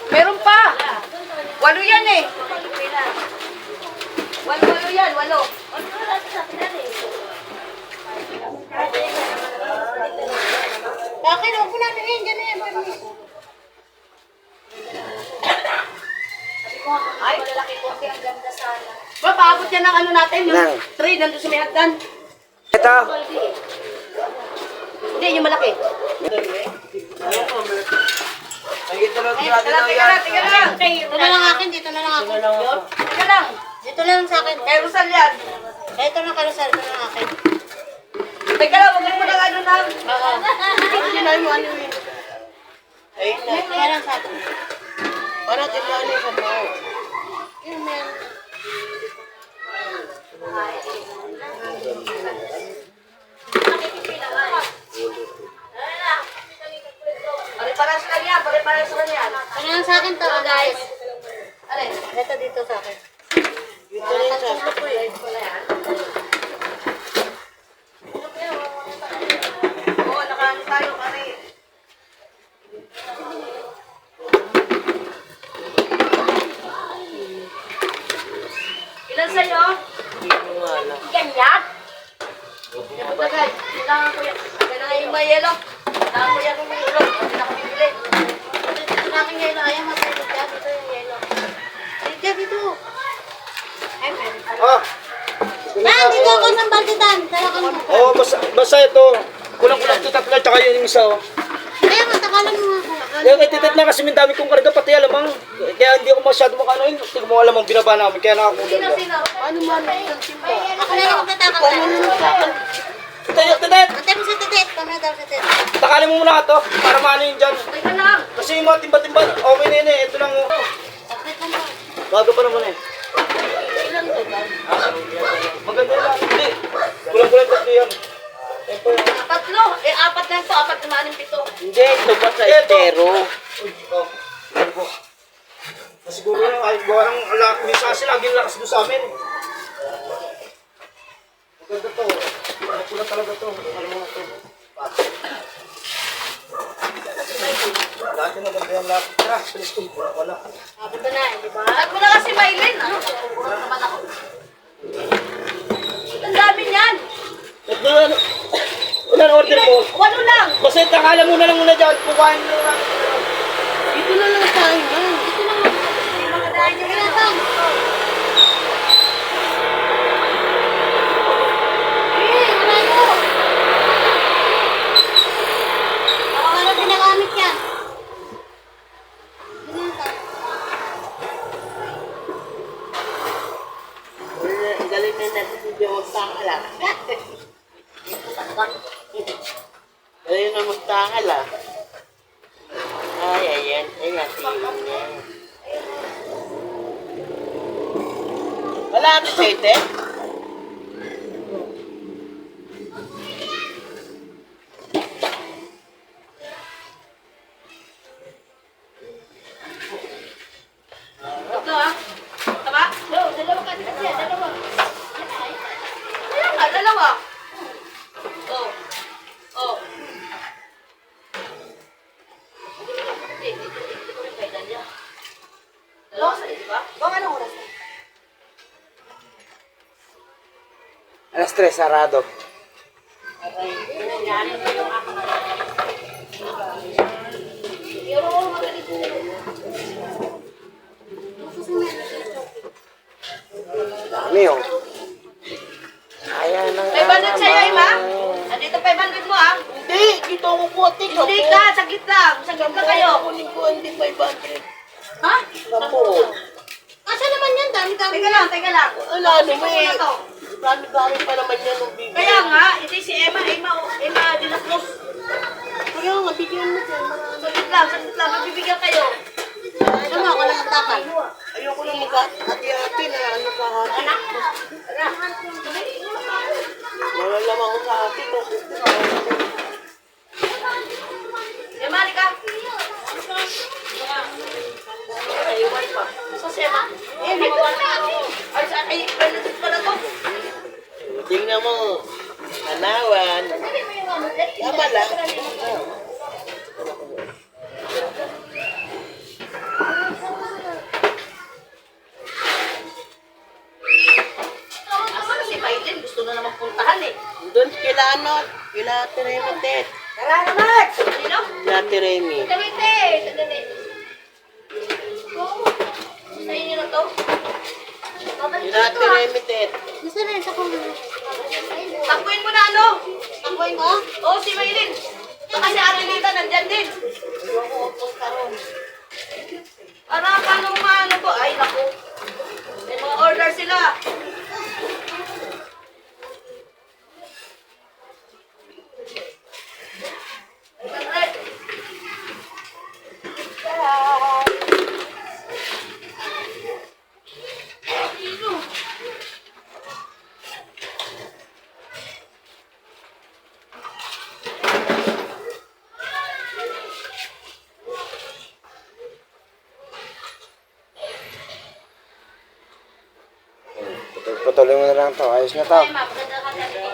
Meron pa. 8 yan eh. 8 yan, 8. Bakit? Huwag mo natin yun. Diyan na yan. Ay, malalaki ko. Ang ganda sana. Ba, paabot yan ng ano natin. Yung 3, nandun sa may hagdan. Ito. Hindi, yung malaki. Ito lang Teka lang. Dito na lang akin. Dito na lang ako. Teka lang. Dito na lang sa akin. Kay Rosal yan. Ito na karusal. Ito na lang akin. Teka lang, huwag mo lang ano lang. Hindi na yung ano yun. Ayun na. Kaya lang sa akin. Para tinali sa mga. Yun, meron. Pare-paras lang yan, pare-paras lang yan. Ito na lang sa akin to, guys. Alin? Ito dito sa akin. Ito rin sa Oo, nakaano tayo, pare. Ilan sa'yo? Ganyan? Yan po guys, kailangan ko yan. Kailangan yung may yelo. Kailangan ko yan yung may yelo. Hindi na ako bibili. Ito na aking yelo. Ayaw matulog dyan. Ito yung yelo. Dito, dito. Ay, meron pa. Ah. Dito ako ng balditan. Dala ka mo. Oh, basta ito. Kulang-kulang ito tatlo, tsaka yung isa. Oh. Kaya matakalan mo ako. Yung ititit na kasi may dami kong karga, pati alamang. Kaya hindi ako masyado makanoin. Hindi ko mo alam ang binaba namin, kaya nakakulang. Ano man ang simba? Ako na lang magtatakal. Titit, titit! Antay mo si Titit. Kami daw si Titit. Takalin mo muna ito, para maano yun dyan. Teka lang. Kasi yung mga timba-timba, okay na yun eh. Ito lang. Oh. Taklit mo mo. Bago pa naman eh. Maganda lang. Hindi. Kulang-kulang tatlo yan. Ito yan. 4. Eh, 4 lang to. 4 naman 7. Hindi, ito ba sa estero? Uy, oh. Ano po? Siguro yung ay gawa ng minsan kasi laging lakas doon sa amin. Maganda to. Pula talaga to. Ano mo to? Lahat yung maganda yung lahat. Tara, pilis ko. Wala. Ito na, di ba? At mo na kasi Maylin. Ano? Kurang naman ako. Ang dami niyan. Wala na order mo. 8 lang. Basta takala mo na lang muna dyan. Kukain mo na lang. Dito na lang sa akin. Dito na lang. Mga dahil Dito na lang. Wala mo. Ako nga lang pinagamit yan. Dito na lang. Galing na natin si Diyos Tangala. Galing na magtangala. Ay, ayan. Ayan, tingin niya. Wala ito, Tete? Ito ah. Tama? Dalawa ka. Dalawa. Kaya nga, dalawa. Oh. Oh. Hindi ko rin kailan niya. Dalawa sa'yo, di ba? Baka anong oras na? Alas 3, sarado. Dami oh. Ayan ang 500 sa'yo, Ima? Andito 500 mo ah. Hindi, dito ako putik. Hindi ka, saglit lang. Saglit lang kayo. Kunin ko, hindi 500. Ha? Sampo. Asa naman yan? Dami-dami. Teka lang, teka lang. Wala Ito naman muna eh. to. Dami-dami pa naman yan ng bibig. Kaya nga, ito si Emma de la Cruz. Kaya nga, bigyan mo dyan. Saglit lang, magbibigyan kayo. Ano mo? Ako lang magtakal. Ayoko lang mag-hati-hati na ano ka hati. Wala lang ako sa hati to. Emma, halika. Ayuwan pa. Sa si Emma? Ay, pala to. Tingnan mo. Tanawan. Tama lang. Kila Ate Remy, Ted. Tara naman! Sino? Kila Ate Remy. Dali, te! Dali. Sa inyo na to? Kila Ate Remy, Ted. Gusto na sa kong Takbuhin mo na ano? Takboy mo? Oo, si Maylin. Saka si Arenita, nandyan din. Para paano maano to? Ay, naku. May mga order sila. Patuloy mo na lang to. Ayos na to. Mapaganda ka